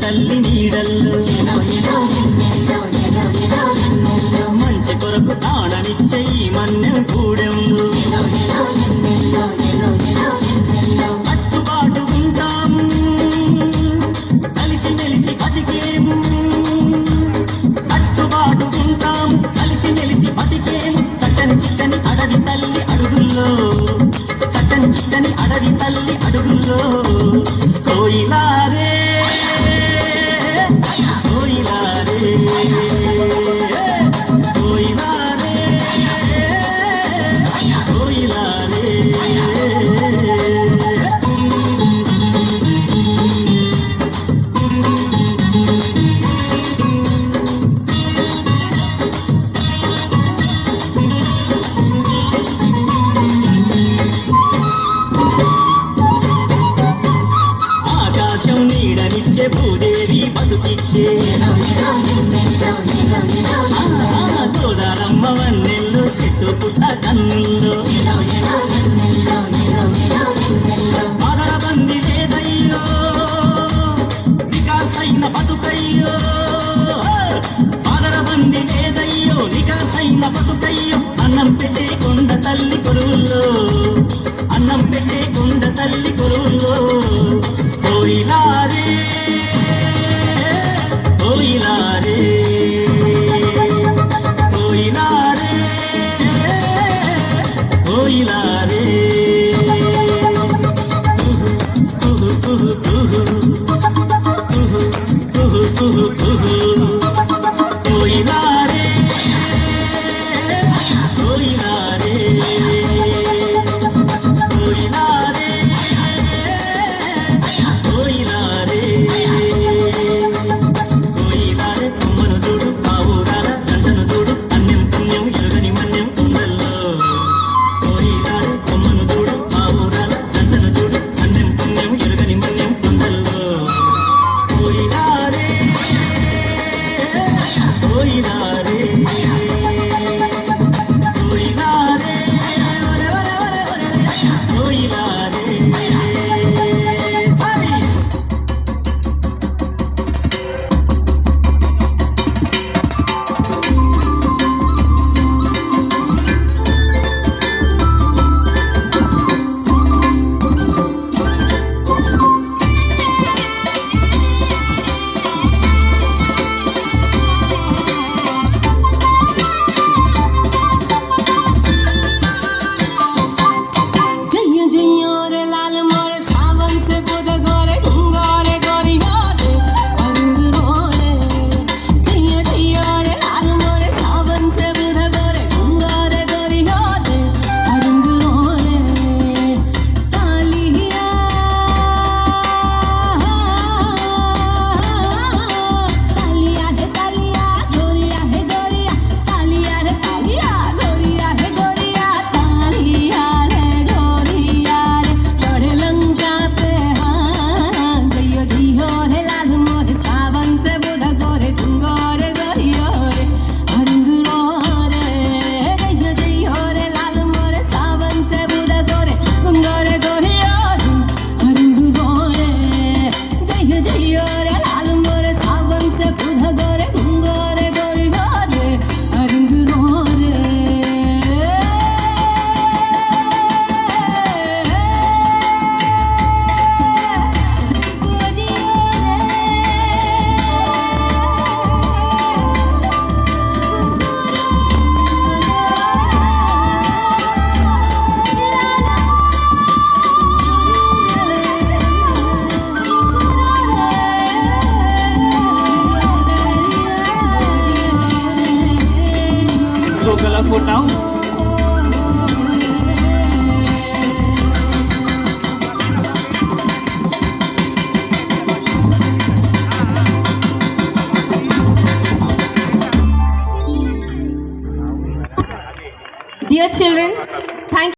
తల్లి నీడల్లో మంచి కొరకు తాళనిచ్చే ఈ మన్నెం కూడెంలో అట్టుబాటు ఉంటాము కలిసి మెలిసి బతికేము అట్టుబాటు ఉంటాము కలిసి మెలిసి బతికేము చట్టని చిట్టని అడవి తల్లి అడుగుల్లో చట్టని చిట్టని అడవి తల్లి అడుగుల్లో కోయిలారే ఆకాశం నీడనిచ్చే భూదేవి బతుకిచ్చే గోదారమ్మ వన్నెల్లో చెట్టు పుట్ట కన్నుల్లో పదరబంది లేదయ్యో నికాసైన బతుకయ్యో పదరబంది లేదయ్యో నికాసైన బతుకయ్యో అన్నం పెట్టే కొండ తల్లి కొరువుల్లో అన్నం పెట్టే కొండ తల్లి కొరువుల్లో కోయిలారే కోయిలారే కోయిలారే కోయిలారే కోయిలారే కోయిలారే కోయిలారే కోయిలారే కోయిలారే కొమ్మను చూడు పావురాల జంటను చూడు అన్యం పుణ్యం ఎరుగని మన్యం కుండల్లో కోయిలారే కొమ్మను చూడు పావురాల జంటను చూడు అన్యం పుణ్యం ఎరుగని మన్యం కుండల్లో కోయిలారే కోయిలారే కోయిలారే కోయిలారే color food now. Dear children, thank